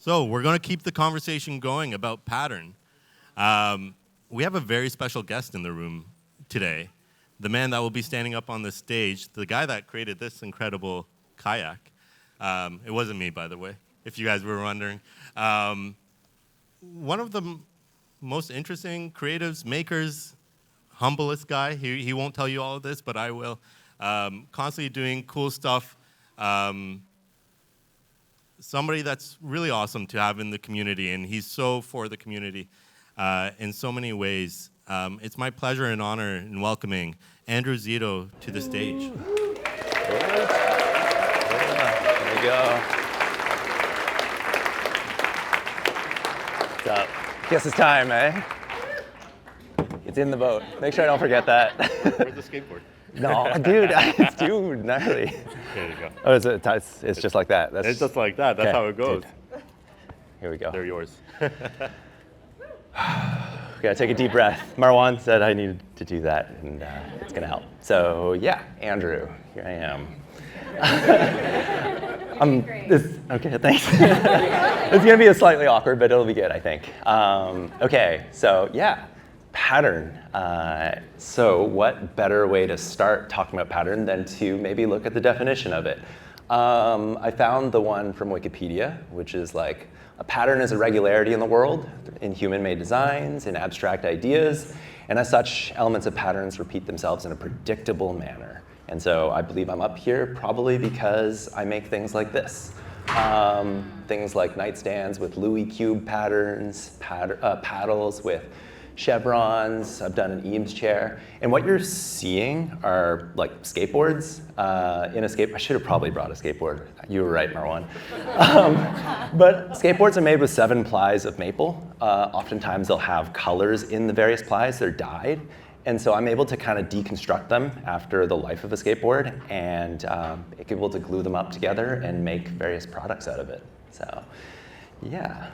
So we're going to keep the conversation going about pattern. We have a very special guest in the room today. The man that will be standing up on the stage, the guy that created this incredible kayak. It wasn't me, by the way, if you guys were wondering. One of the most interesting creatives, makers, humblest guy. He won't tell you all of this, but I will. Constantly doing cool stuff. Somebody that's really awesome to have in the community, and he's so for the community in so many ways. It's my pleasure and honor in welcoming Andrew Szeto to the stage. There we go. What's up? Guess it's time, eh? It's in the boat. Make sure I don't forget that. Where's the skateboard? No, dude, it's too gnarly. There you go. Oh, it's just like that. It's just like that. That's how it goes. Dude. Here we go. They're yours. We gotta take a deep breath. Marwan said I needed to do that, and it's gonna help. So yeah, Andrew, here I am. Okay, thanks. It's gonna be slightly awkward, but it'll be good, I think. Okay, so yeah, pattern. So what better way to start talking about pattern than to maybe look at the definition of it? I found the one from Wikipedia, which is like, a pattern is a regularity in the world, in human-made designs, in abstract ideas, and as such, elements of patterns repeat themselves in a predictable manner. And so I believe I'm up here probably because I make things like this. Things like nightstands with Louis cube patterns, paddles with chevrons. I've done an Eames chair. And what you're seeing are like skateboards in a I should have probably brought a skateboard. You were right, Marwan. But skateboards are made with 7 plies of maple. Oftentimes they'll have colors in the various plies. They're dyed. And so I'm able to kind of deconstruct them after the life of a skateboard and able to glue them up together and make various products out of it. So, yeah.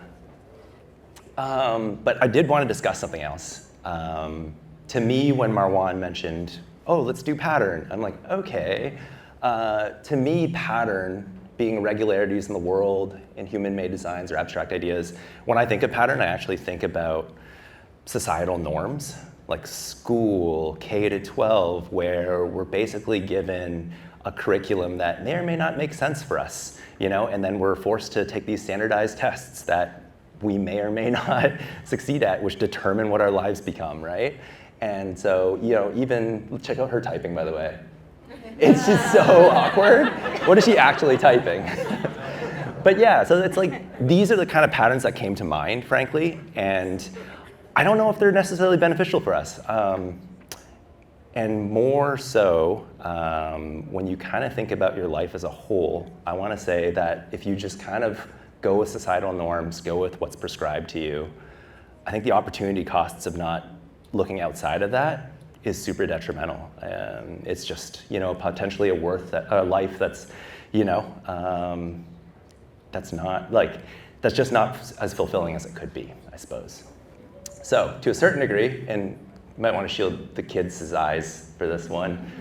But I did want to discuss something else. To me, when Marwan mentioned, oh, let's do pattern, I'm like, okay. To me, pattern being regularities in the world, in human-made designs or abstract ideas, when I think of pattern, I actually think about societal norms, like school, K to 12, where we're basically given a curriculum that may or may not make sense for us, you know, and then we're forced to take these standardized tests that we may or may not succeed at, which determine what our lives become, right? And so, you know, even, check out her typing, by the way. It's just so awkward. What is she actually typing? But yeah, so it's like, these are the kind of patterns that came to mind, frankly, and I don't know if they're necessarily beneficial for us. And more so, when you kind of think about your life as a whole, I want to say that if you just kind of go with societal norms, go with what's prescribed to you, I think the opportunity costs of not looking outside of that is super detrimental. It's just, you know, potentially a life that's, you know, that's just not as fulfilling as it could be, I suppose. So to a certain degree, and you might want to shield the kids' eyes for this one.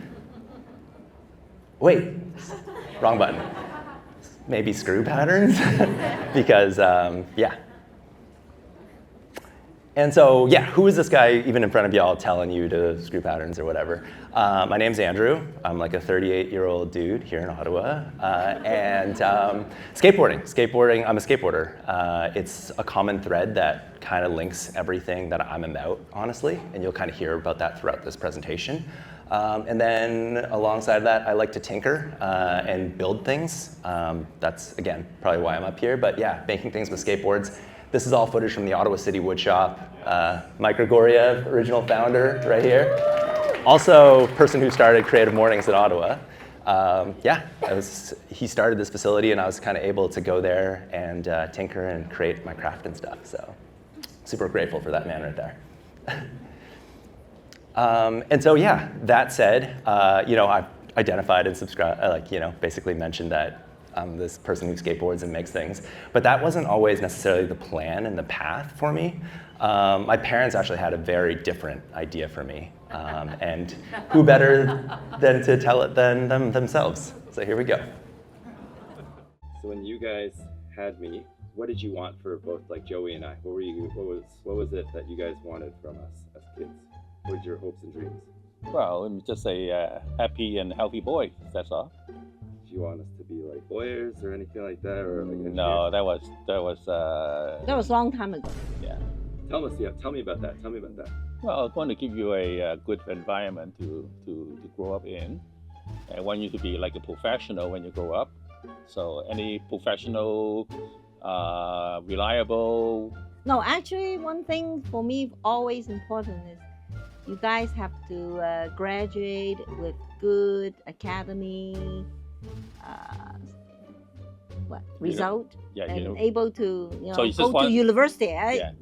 Wait, wrong button. Maybe screw patterns, because yeah. And so, yeah, who is this guy even in front of y'all telling you to screw patterns or whatever? My name's Andrew. I'm like a 38-year-old dude here in Ottawa. And skateboarding, I'm a skateboarder. It's a common thread that kind of links everything that I'm about, honestly, and you'll kind of hear about that throughout this presentation. And then alongside that, I like to tinker and build things. That's, again, probably why I'm up here, but yeah, making things with skateboards. This is all footage from the Ottawa City Woodshop. Mike Grigoriev, original founder, right here. Also, person who started CreativeMornings in Ottawa. Yeah, he started this facility and I was kind of able to go there and tinker and create my craft and stuff. So super grateful for that man right there. And so yeah, that said, you know, I've identified and subscribed, basically mentioned that I'm this person who skateboards and makes things. But that wasn't always necessarily the plan and the path for me. My parents actually had a very different idea for me. And who better than to tell it than them themselves? So here we go. So when you guys had me, what did you want for both like Joey and I? What was it that you guys wanted from us as kids? What were your hopes and dreams? Well, I'm just a happy and healthy boy. That's all. Did you want us to be like lawyers or anything like that, or like No, that was. That was a long time ago. Yeah. Tell me about that. Tell me about that. Well, I want to give you a good environment to grow up in. I want you to be like a professional when you grow up. So any professional, reliable. No, actually, one thing for me always important is you guys have to graduate with good academy result, and able to So go to university. Yeah.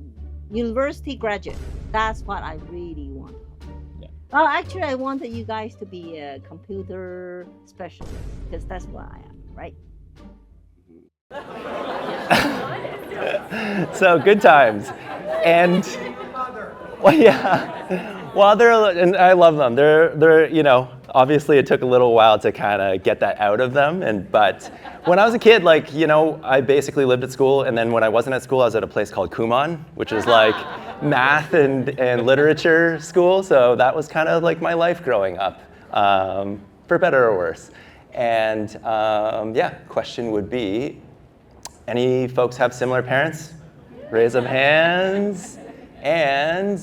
University graduate. That's what I really want. Yeah. Well, actually, I wanted you guys to be a computer specialist because that's what I am, right? So good times, and well, yeah. Well, and I love them. They're obviously it took a little while to kind of get that out of them, but when I was a kid, I basically lived at school, and then when I wasn't at school, I was at a place called Kumon, which is like math and literature school. So that was kind of like my life growing up, for better or worse. And question would be, any folks have similar parents? Raise of hands. And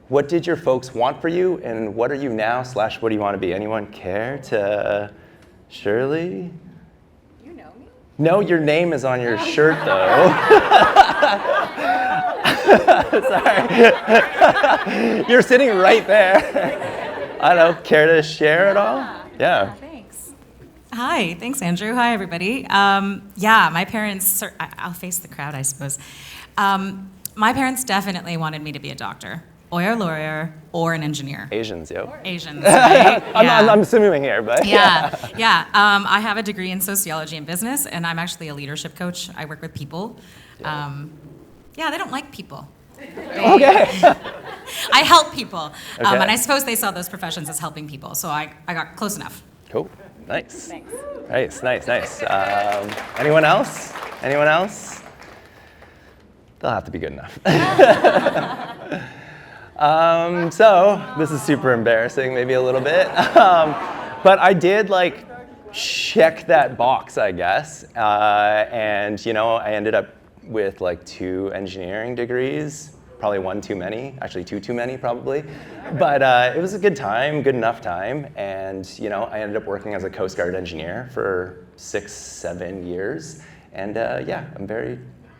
what did your folks want for you, and what are you now / what do you want to be? Anyone care to? Shirley? You know me? No, your name is on your shirt, though. Sorry. You're sitting right there. I don't know, care to share at all? Yeah. Thanks. Hi, thanks, Andrew. Hi, everybody. My parents, I'll face the crowd, I suppose. My parents definitely wanted me to be a doctor, or a lawyer, or an engineer. Asians, yo. Asians, right? I'm assuming here, but yeah. I have a degree in sociology and business, and I'm actually a leadership coach. I work with people. They don't like people. Okay. I help people, Okay. and I suppose they saw those professions as helping people, so I got close enough. Cool. Nice. Thanks. Nice. Anyone else? They'll have to be good enough. So this is super embarrassing, maybe a little bit. But I did check that box, I guess. And I ended up with 2 engineering degrees, probably 1 too many, actually 2 too many probably. But it was a good time, good enough time. And I ended up working as a Coast Guard engineer for 6-7 years. And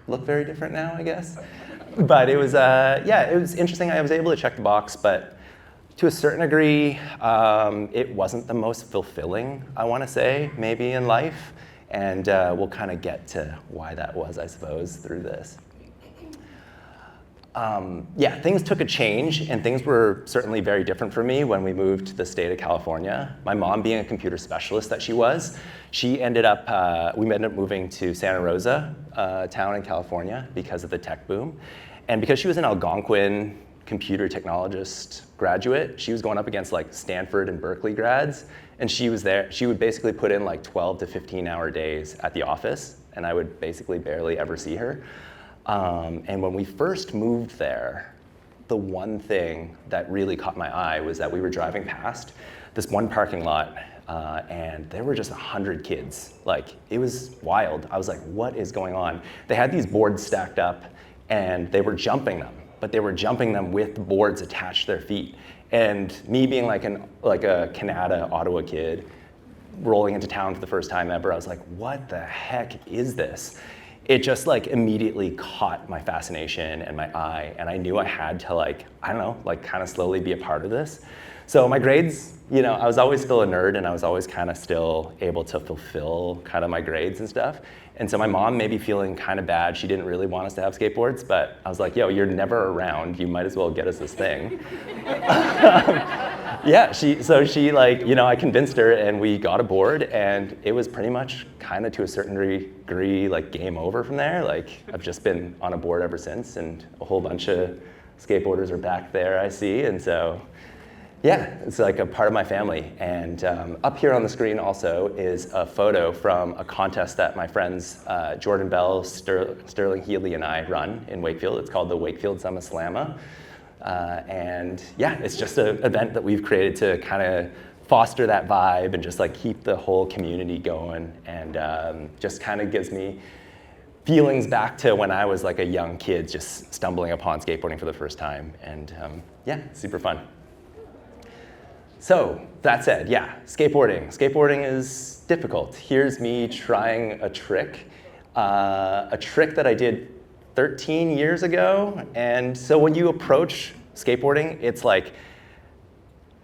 look very different now, I guess. But it was interesting. I was able to check the box, but to a certain degree, it wasn't the most fulfilling, I want to say, maybe in life. And we'll kind of get to why that was, I suppose, through this. Things took a change, and things were certainly very different for me when we moved to the state of California. My mom, being a computer specialist that she was, we ended up moving to Santa Rosa, town in California, because of the tech boom. And because she was an Algonquin computer technologist graduate, she was going up against Stanford and Berkeley grads, and she was there. She would basically put in 12 to 15-hour days at the office, and I would basically barely ever see her. And when we first moved there, the one thing that really caught my eye was that we were driving past this one parking lot, and there were just 100 kids. It was wild. I was like, what is going on? They had these boards stacked up, and they were jumping them, but they were jumping them with boards attached to their feet. And me being a Canada, Ottawa kid, rolling into town for the first time ever, I was like, what the heck is this? It just immediately caught my fascination and my eye, and I knew I had to kind of slowly be a part of this. So my grades, I was always still a nerd, and I was always kind of still able to fulfill kind of my grades and stuff. And so my mom, maybe feeling kind of bad, she didn't really want us to have skateboards, but I was like, yo, you're never around, you might as well get us this thing. I convinced her, and we got a board, and it was pretty much kind of to a certain degree game over from there. I've just been on a board ever since, and a whole bunch of skateboarders are back there, I see, and so Yeah, it's like a part of my family. And up here on the screen also is a photo from a contest that my friends Jordan Bell, Sterling Healy, and I run in Wakefield. It's called the Wakefield Summer Slamma. And yeah, it's just an event that we've created to kind of foster that vibe and just like keep the whole community going, and just kind of gives me feelings back to when I was like a young kid just stumbling upon skateboarding for the first time. And yeah, super fun. So that said, yeah, skateboarding. Skateboarding is difficult. Here's me trying a trick that I did 13 years ago. And so when you approach skateboarding, it's like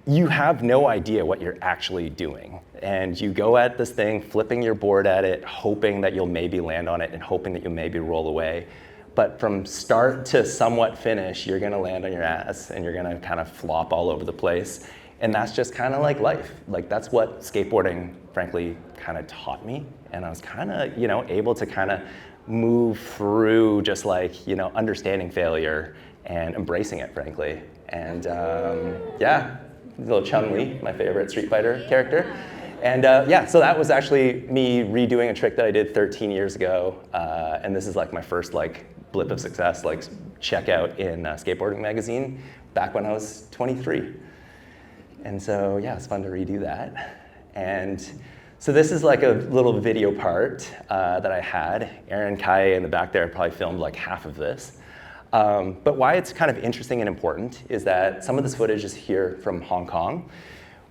you have no idea what you're actually doing. And you go at this thing, flipping your board at it, hoping that you'll maybe land on it and hoping that you'll maybe roll away. But from start to somewhat finish, you're gonna land on your ass and you're gonna kind of flop all over the place. And that's just kind of like life. Like that's what skateboarding, frankly, kind of taught me. And I was kind of, able to kind of move through just like, understanding failure and embracing it, frankly. And yeah, little Chun-Li, my favorite Street Fighter character. And yeah, so that was actually me redoing a trick that I did 13 years ago. And this is like my first like blip of success, like checkout in Skateboarding magazine back when I was 23. And so yeah, it's fun to redo that. And so this is like a little video part that I had. Aaron Kai in the back there probably filmed like half of this. But why it's kind of interesting and important is that some of this footage is here from Hong Kong.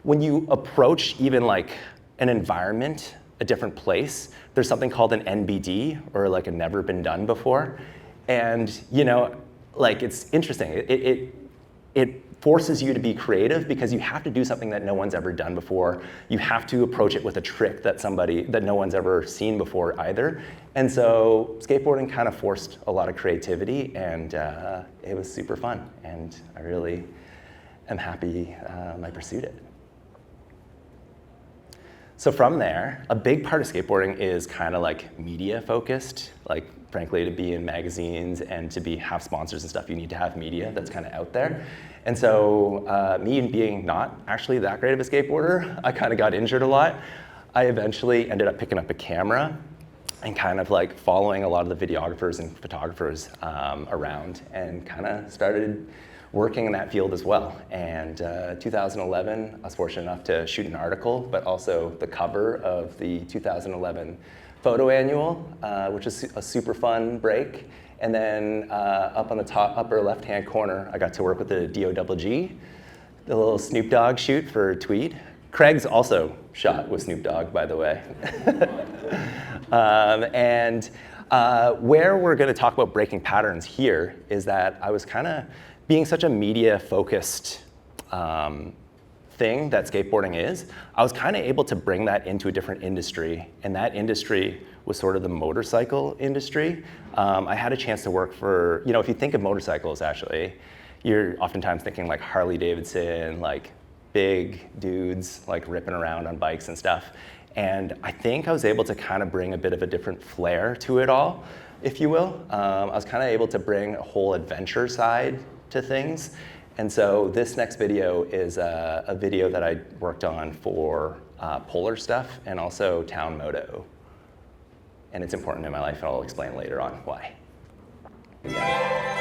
When you approach even like an environment, a different place, there's something called an NBD, or like a never been done before. And like it's interesting. It forces you to be creative because you have to do something that no one's ever done before. You have to approach it with a trick that no one's ever seen before either. And so skateboarding kind of forced a lot of creativity, and it was super fun. And I really am happy I pursued it. So from there, a big part of skateboarding is kind of like media focused. Like frankly, to be in magazines and to have sponsors and stuff, you need to have media that's kind of out there. And so me being not actually that great of a skateboarder, I kind of got injured a lot. I eventually ended up picking up a camera and kind of like following a lot of the videographers and photographers around, and kind of started working in that field as well. And 2011, I was fortunate enough to shoot an article, but also the cover of the 2011 photo annual, which is a super fun break. And then up on the top upper left-hand corner, I got to work with the DOGG, the little Snoop Dogg shoot for Tweed. Craig's also shot with Snoop Dogg, by the way. Where we're going to talk about breaking patterns here is that I was kind of being such a media-focused thing that skateboarding is, I was kind of able to bring that into a different industry, and that industry was sort of the motorcycle industry. I had a chance to work for, if you think of motorcycles actually, you're oftentimes thinking like Harley Davidson, like big dudes like ripping around on bikes and stuff. And I think I was able to kind of bring a bit of a different flair to it all, if you will. I was kind of able to bring a whole adventure side to things. And so this next video is a video that I worked on for Polar Stuff and also Town Moto. And it's important in my life, and I'll explain later on why. Yeah.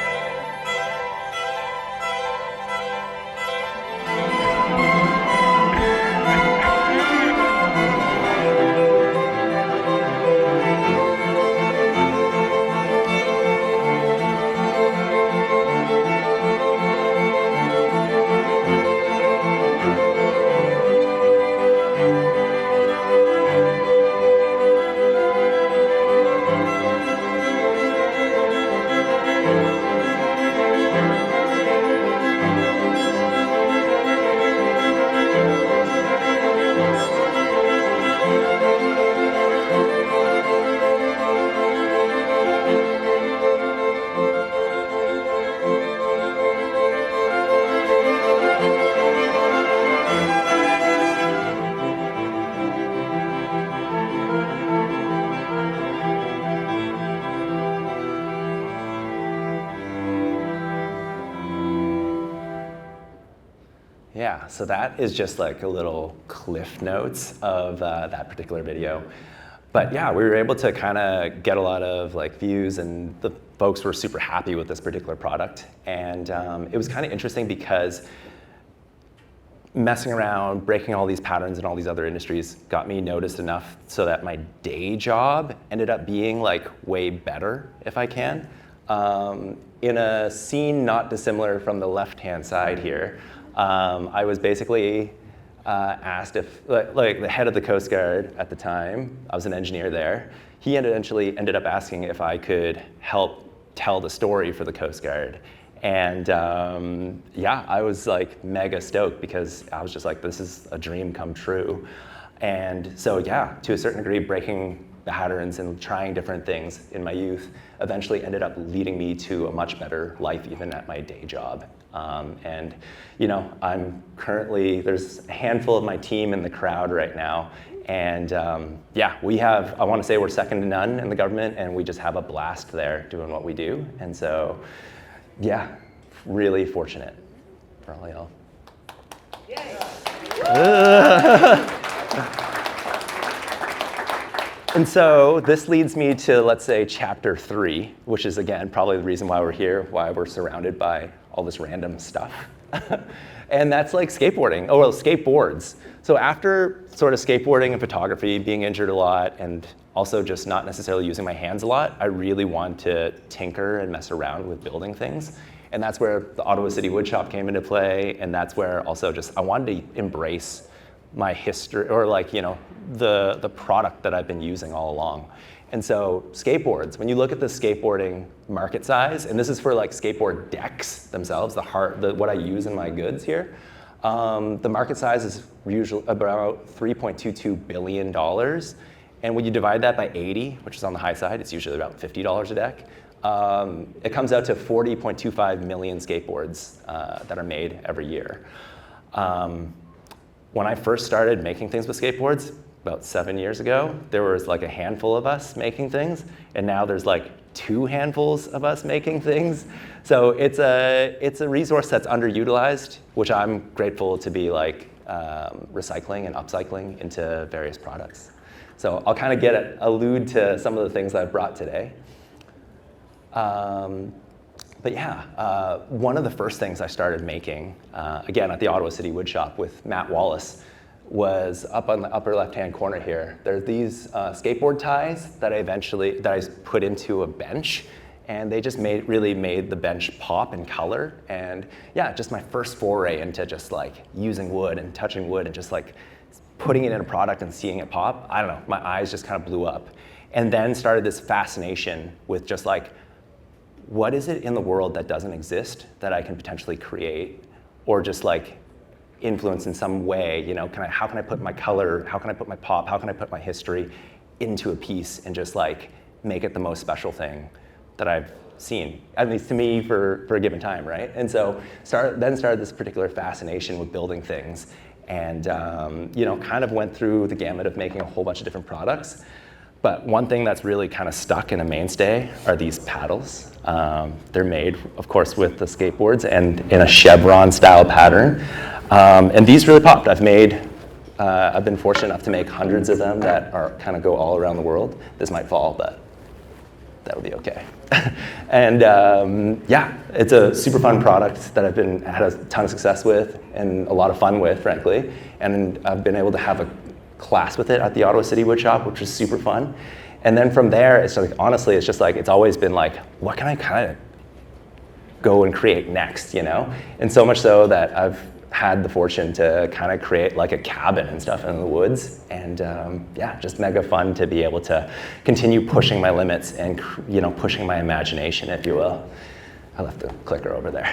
Yeah, so that is just like a little cliff notes of that particular video. But yeah, we were able to kind of get a lot of like views, and the folks were super happy with this particular product. And it was kind of interesting because messing around, breaking all these patterns in all these other industries got me noticed enough so that my day job ended up being like way better, if I can. In a scene not dissimilar from the left-hand side here, I was basically asked if, like the head of the Coast Guard at the time, I was an engineer there, he eventually ended up asking if I could help tell the story for the Coast Guard. And yeah, I was like mega stoked because I was just like, this is a dream come true. And so yeah, to a certain degree, breaking patterns and trying different things in my youth eventually ended up leading me to a much better life even at my day job. And you know, I'm currently, there's a handful of my team in the crowd right now. And yeah, we have, I want to say we're second to none in the government, and we just have a blast there doing what we do. And so yeah, really fortunate for all y'all. And so this leads me to, let's say, chapter 3, which is, again, probably the reason why we're here, why we're surrounded by all this random stuff. And that's like skateboarding, oh, well, skateboards. So after sort of skateboarding and photography, being injured a lot, and also just not necessarily using my hands a lot, I really want to tinker and mess around with building things. And that's where the Ottawa City Woodshop came into play, and that's where also just I wanted to embrace my history, or like, you know, the product that I've been using all along. And so skateboards, when you look at the skateboarding market size, and this is for like skateboard decks themselves, what I use in my goods here, the market size is usually about $3.22 billion. And when you divide that by 80, which is on the high side, it's usually about $50 a deck. It comes out to 40.25 million skateboards that are made every year. When I first started making things with skateboards, about 7 years ago, there was like a handful of us making things, and now there's like 2 handfuls of us making things. So it's a resource that's underutilized, which I'm grateful to be like recycling and upcycling into various products. So I'll kind of allude to some of the things I've brought today. But yeah, one of the first things I started making, again at the Ottawa City Woodshop with Matt Wallace, was up on the upper left-hand corner here. There's these skateboard ties that I put into a bench, and they just really made the bench pop in color. And yeah, just my first foray into just like using wood and touching wood and just like putting it in a product and seeing it pop. I don't know, my eyes just kind of blew up. And then started this fascination with just like, what is it in the world that doesn't exist that I can potentially create, or just like influence in some way? You know, how can I put my color, how can I put my pop, how can I put my history into a piece and just like make it the most special thing that I've seen, at least to me for a given time, right? And so then started this particular fascination with building things, and you know, kind of went through the gamut of making a whole bunch of different products. But one thing that's really kind of stuck in a mainstay are these paddles. They're made, of course, with the skateboards and in a chevron style pattern. And these really popped. I've been fortunate enough to make hundreds of them that kind of go all around the world. This might fall, but that'll be okay. And yeah, it's a super fun product that I've had a ton of success with and a lot of fun with, frankly. And I've been able to have a class with it at the Ottawa City Woodshop, which was super fun. And then from there, it's like, honestly, it's just like, it's always been like, what can I kind of go and create next, you know? And so much so that I've had the fortune to kind of create like a cabin and stuff in the woods. And yeah, just mega fun to be able to continue pushing my limits and, you know, pushing my imagination, if you will. I left the clicker over there.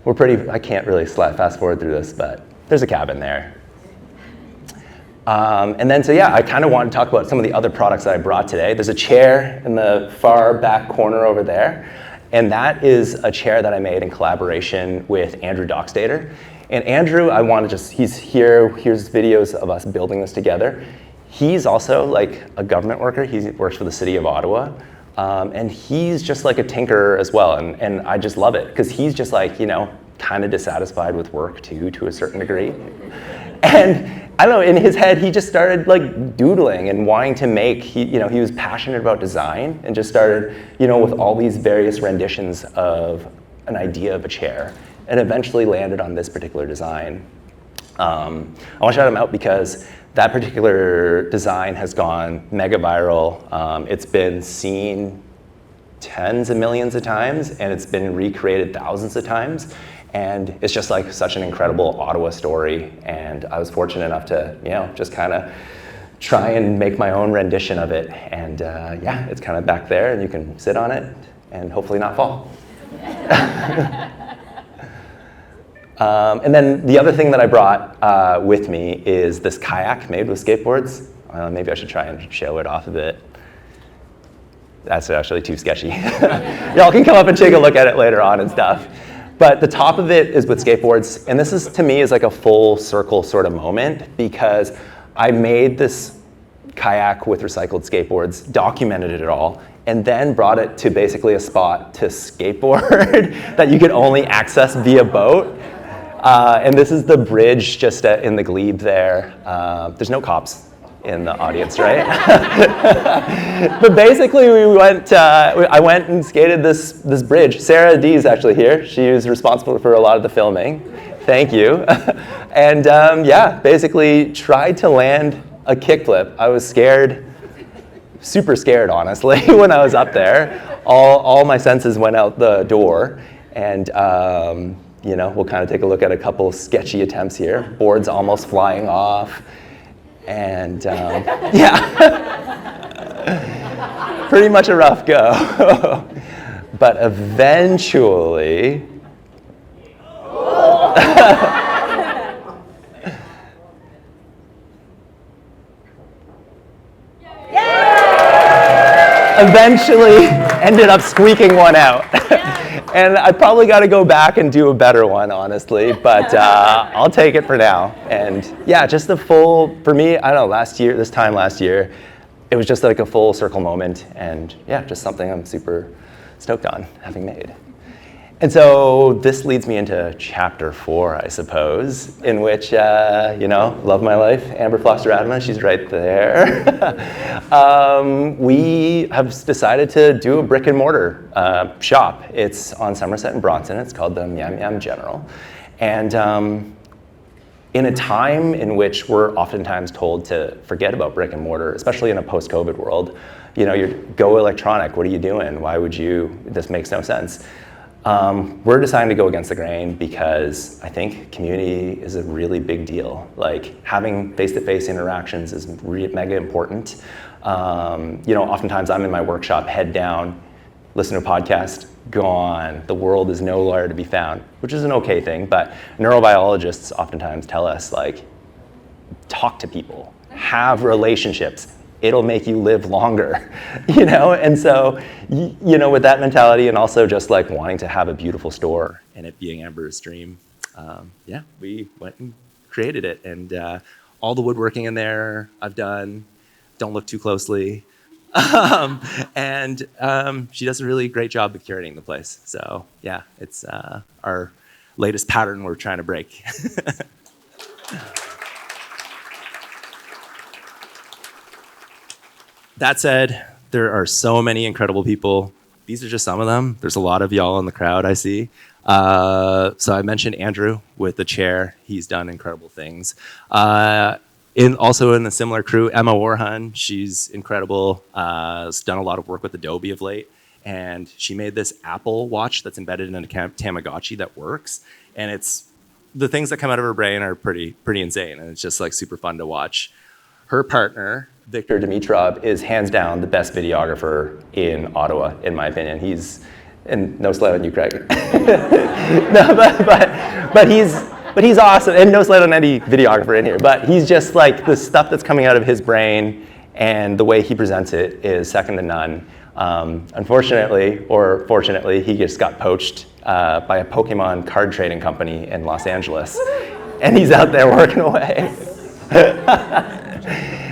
I can't really fast forward through this, but there's a cabin there. And then, so yeah, I kind of want to talk about some of the other products that I brought today. There's a chair in the far back corner over there, and that is a chair that I made in collaboration with Andrew Dockstader. And Andrew, he's here, here's videos of us building this together. He's also like a government worker. He works for the city of Ottawa, And he's just like a tinkerer as well, and I just love it, because he's just like, kind of dissatisfied with work too, to a certain degree. And I don't know, in his head, he just started like doodling and wanting to make, he was passionate about design and just started, with all these various renditions of an idea of a chair, and eventually landed on this particular design. I want to shout him out because that particular design has gone mega viral. It's been seen tens of millions of times, and it's been recreated thousands of times. And it's just like such an incredible Ottawa story. And I was fortunate enough to, just kind of try and make my own rendition of it. And yeah, it's kind of back there, and you can sit on it and hopefully not fall. And then the other thing that I brought with me is this kayak made with skateboards. Maybe I should try and show it off a bit. That's actually too sketchy. Y'all can come up and take a look at it later on and stuff. But the top of it is with skateboards, and this is, to me, is like a full circle sort of moment, because I made this kayak with recycled skateboards, documented it all, and then brought it to basically a spot to skateboard that you could only access via boat. And this is the bridge just in the glebe there. There's no cops in the audience, right? But basically, I went and skated this bridge. Sarah D is actually here. She was responsible for a lot of the filming. Thank you. And yeah, basically tried to land a kickflip. I was scared, super scared, honestly, when I was up there. All my senses went out the door. And we'll kind of take a look at a couple sketchy attempts here. Boards almost flying off. And yeah, pretty much a rough go. But eventually, ended up squeaking one out. And I probably got to go back and do a better one, honestly, but I'll take it for now. And yeah, just for me, I don't know, this time last year, it was just like a full circle moment, and yeah, just something I'm super stoked on having made. And so this leads me into chapter 4, I suppose, in which, love my life, Amber Floster-Adama, she's right there. We have decided to do a brick and mortar shop. It's on Somerset and Bronson. It's called the Miam Miam General. And in a time in which we're oftentimes told to forget about brick and mortar, especially in a post-COVID world, you go electronic, what are you doing? Why would you? This makes no sense. We're deciding to go against the grain because I think community is a really big deal. Like having face-to-face interactions is mega important. Oftentimes I'm in my workshop, head down, listen to a podcast, gone. The world is nowhere to be found, which is an okay thing, but neurobiologists oftentimes tell us, like, talk to people, have relationships. It'll make you live longer, And so, with that mentality, and also just like wanting to have a beautiful store and it being Amber's dream, we went and created it. And all the woodworking in there I've done. Don't look too closely. And she does a really great job of curating the place. So yeah, it's our latest pattern we're trying to break. That said, there are so many incredible people. These are just some of them. There's a lot of y'all in the crowd, I see. So I mentioned Andrew with the chair. He's done incredible things. Also in a similar crew, Emma Warhun. She's incredible. Has done a lot of work with Adobe of late. And she made this Apple Watch that's embedded in a Tamagotchi that works. And the things that come out of her brain are pretty insane. And it's just like super fun to watch. Her partner, Victor Dimitrov, is hands down the best videographer in Ottawa, in my opinion. And no slight on you, Craig. No, but he's awesome, and no slight on any videographer in here. But he's just like the stuff that's coming out of his brain, and the way he presents it is second to none. Unfortunately, or fortunately, he just got poached by a Pokemon card trading company in Los Angeles, and he's out there working away.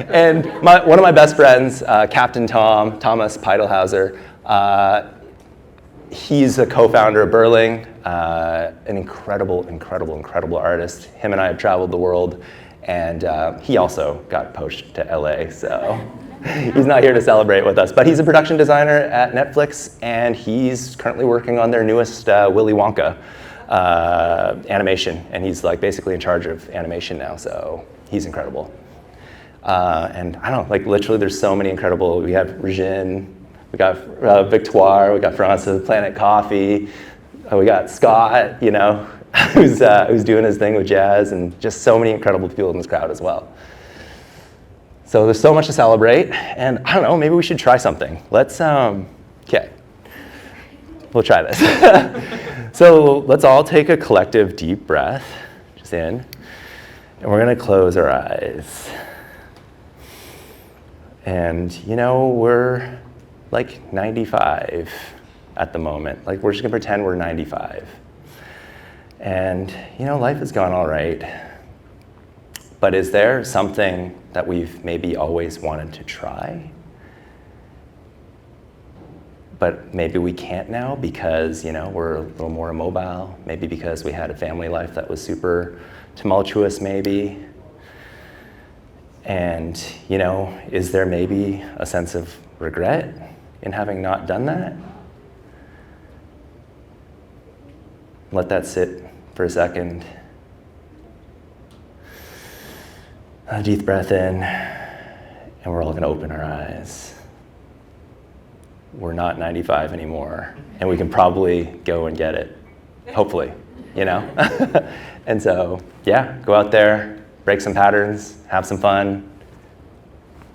And one of my best friends, Captain Thomas Peidelhauser, he's a co-founder of Burling, an incredible artist. Him and I have traveled the world, and he also got poached to LA, so he's not here to celebrate with us. But he's a production designer at Netflix, and he's currently working on their newest Willy Wonka animation, and he's like basically in charge of animation now, so he's incredible. And I don't know, like literally there's so many incredible, we have Regine, we got Victoire, we got Francis Planet Coffee, we got Scott, who's doing his thing with jazz, and just so many incredible people in this crowd as well. So there's so much to celebrate, and I don't know, maybe we should try something. Let's, okay, we'll try this. So let's all take a collective deep breath, just in, and we're gonna close our eyes. And we're like 95 at the moment. Like we're just gonna pretend we're 95. And life has gone all right. But is there something that we've maybe always wanted to try? But maybe we can't now because we're a little more immobile, maybe because we had a family life that was super tumultuous maybe. And is there maybe a sense of regret in having not done that? Let that sit for a second. A deep breath in, and we're all gonna open our eyes. We're not 95 anymore, and we can probably go and get it, hopefully, And so, yeah, go out there, break some patterns, have some fun.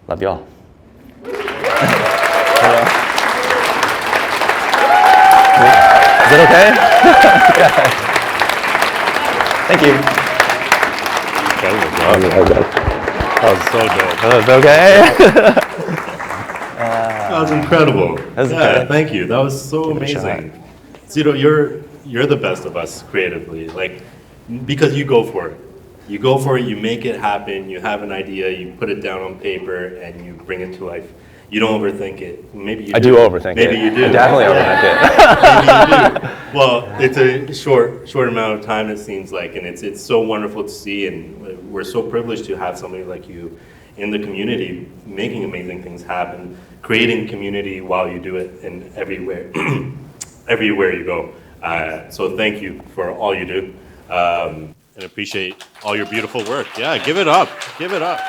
Love you all. Is it okay? Thank you. That was so dope. That was okay? That was incredible. Okay. Thank you. That was so amazing. Szeto, you're the best of us creatively, because you go for it. You go for it, you make it happen, you have an idea, you put it down on paper, and you bring it to life. You don't overthink it. Maybe you do. I do overthink Maybe it. you do. I definitely overthink it. Maybe you do. Well, it's a short amount of time, it seems like, and it's so wonderful to see, and we're so privileged to have somebody like you in the community making amazing things happen, creating community while you do it, and everywhere you go. So thank you for all you do. And appreciate all your beautiful work. Yeah, give it up. Give it up.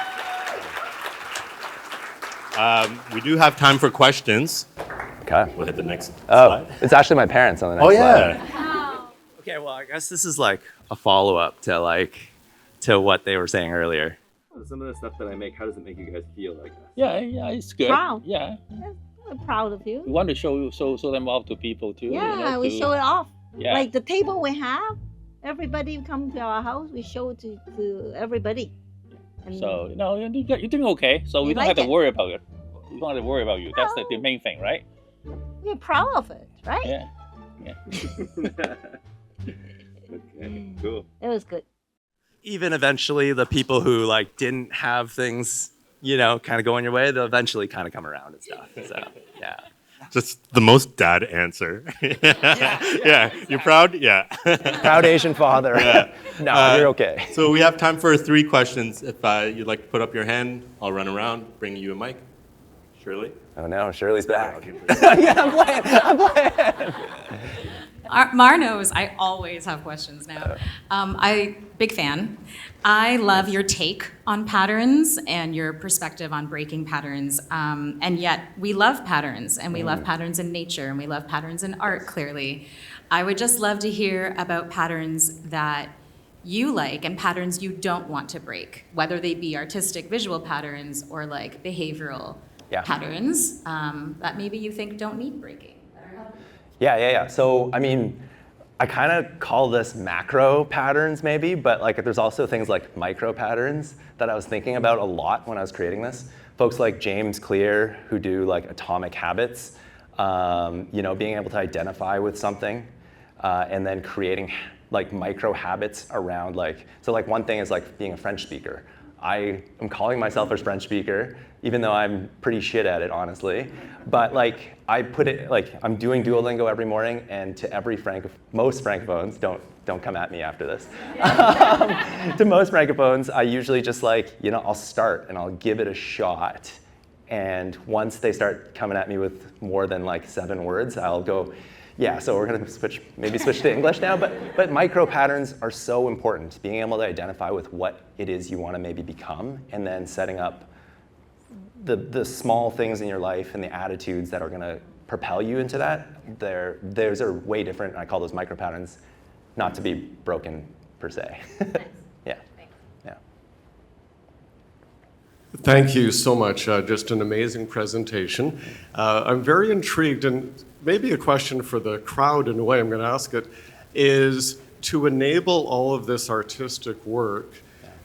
We do have time for questions. Okay. We'll hit the next Oh, slide. it's actually my parents on the next Oh, slide. yeah. Okay, well, I guess this is like a follow-up to what they were saying earlier. Some of the stuff that I make, how does it make you guys feel like that? Yeah, it's good. Proud. Yeah, We're proud of you. we want to show them off to people too. Yeah, we show it off. Yeah. Like the table we have, everybody come to our house, we show it to everybody. And So you're doing okay. So we You don't like have to it? worry about it. We don't have to worry about you. That's the No. main thing, right? we're proud of it, right? Yeah. Okay, cool. It was good. Even eventually, the people who didn't have things, kind of going your way, they'll eventually kind of come around and stuff. So, yeah. Just the most dad answer. Yeah. You're proud? Yeah. Proud Asian father. Yeah. No, you're okay. So we have time for 3 questions. If you'd like to put up your hand, I'll run around, bring you a mic. Shirley? Oh no, Shirley's back. Yeah, I'm playing. Mar knows I always have questions now. Big fan. I love your take on patterns and your perspective on breaking patterns. And yet we love patterns, and we love patterns in nature, and we love patterns in art, clearly. I would just love to hear about patterns that you like and patterns you don't want to break, whether they be artistic visual patterns or behavioral patterns that maybe you think don't need breaking. Yeah. So, I kind of call this macro patterns maybe, but there's also things like micro patterns that I was thinking about a lot when I was creating this. Folks like James Clear, who do atomic habits, being able to identify with something and then creating micro habits around so one thing is being a French speaker. I am calling myself a French speaker, even though I'm pretty shit at it, honestly. But like, I put it, like, I'm doing Duolingo every morning, and to most Francophones, don't come at me after this. To most Francophones, I usually just like, I'll start and I'll give it a shot. And once they start coming at me with more than like 7 words, I'll go, yeah, so we're gonna maybe switch to English now, but micro patterns are so important. Being able to identify with what it is you wanna maybe become, and then setting up the small things in your life and the attitudes that are gonna propel you into that. Those are way different, and I call those micro patterns not to be broken per se. Yeah. Yeah. Thank you so much. Just an amazing presentation. I'm very intrigued, and maybe a question for the crowd in a way, I'm going to ask it, is to enable all of this artistic work,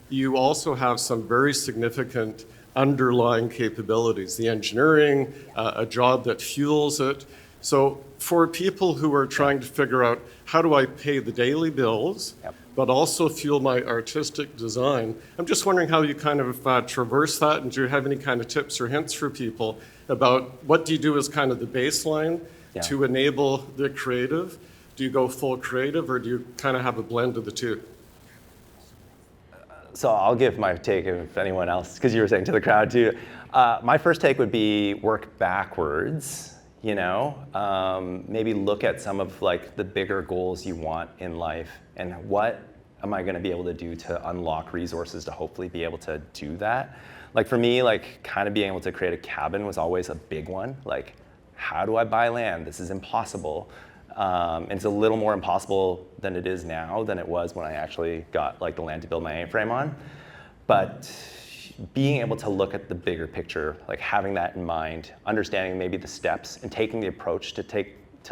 you also have some very significant underlying capabilities, the engineering, a job that fuels it. So for people who are trying to figure out how do I pay the daily bills, but also fuel my artistic design, I'm just wondering how you kind of traverse that, and do you have any kind of tips or hints for people about what do you do as kind of the baseline to enable the creative? Do you go full creative, or do you kind of have a blend of the two? So I'll give my take if anyone else, because you were saying to the crowd too. My first take would be work backwards, maybe look at some of like the bigger goals you want in life, and what am I gonna be able to do to unlock resources to hopefully be able to do that. Like for me, like kind of being able to create a cabin was always a big one. Like, how do I buy land? This is impossible. And it's a little more impossible than it is now than it was when I actually got like the land to build my A-frame on. But being able to look at the bigger picture, like having that in mind, understanding maybe the steps and taking the approach to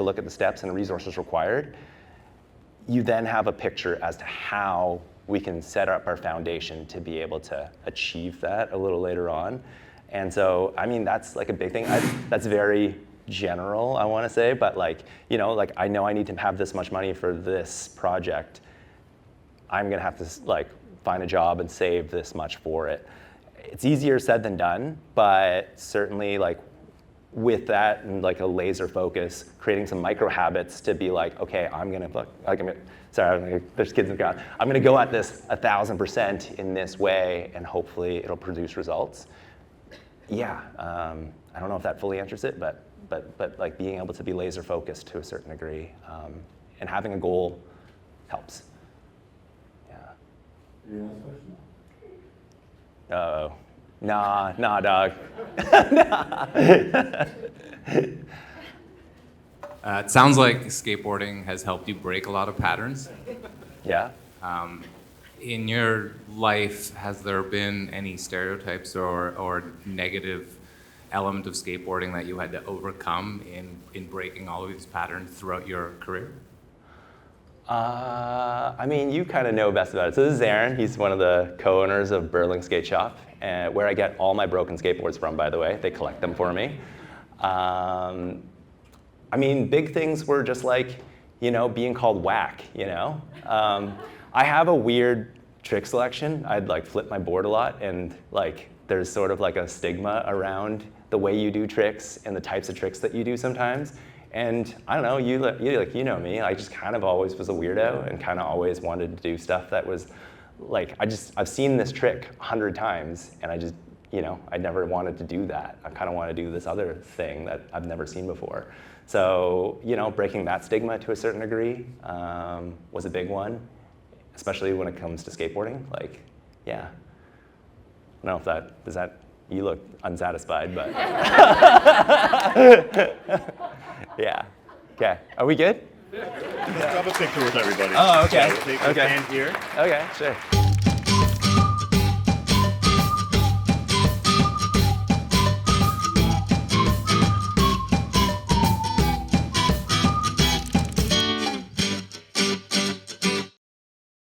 look at the steps and the resources required, you then have a picture as to how we can set up our foundation to be able to achieve that a little later on. And so, I mean, that's like a big thing. That's very general, I want to say, but like, like I know I need to have this much money for this project. I'm gonna have to like find a job and save this much for it. It's easier said than done, but certainly like with that and like a laser focus, creating some micro habits to be like, okay, there's kids in the crowd. I'm gonna go at this 1,000% in this way, and hopefully it'll produce results. Yeah, I don't know if that fully answers it, but like being able to be laser focused to a certain degree, and having a goal helps. Yeah. Any last question? Uh-oh. Nah, dog. It sounds like skateboarding has helped you break a lot of patterns. Yeah. In your life, has there been any stereotypes or negative element of skateboarding that you had to overcome in breaking all of these patterns throughout your career? I mean, you kind of know best about it. So this is Aaron. He's one of the co-owners of Burling Skate Shop, where I get all my broken skateboards from, by the way. They collect them for me. I mean, big things were just like, being called whack, I have a weird trick selection. I'd like flip my board a lot, and like there's sort of like a stigma around the way you do tricks and the types of tricks that you do sometimes. And I don't know, you know me, I just kind of always was a weirdo and kind of always wanted to do stuff that was like, I've seen this trick 100 times, and I just, I never wanted to do that. I kind of want to do this other thing that I've never seen before. So, breaking that stigma to a certain degree was a big one, especially when it comes to skateboarding. Like, yeah. I don't know if you look unsatisfied, but. Yeah. Okay. Are we good? Let's have a picture with everybody. Oh, okay. So we'll take a stand here. Okay, sure.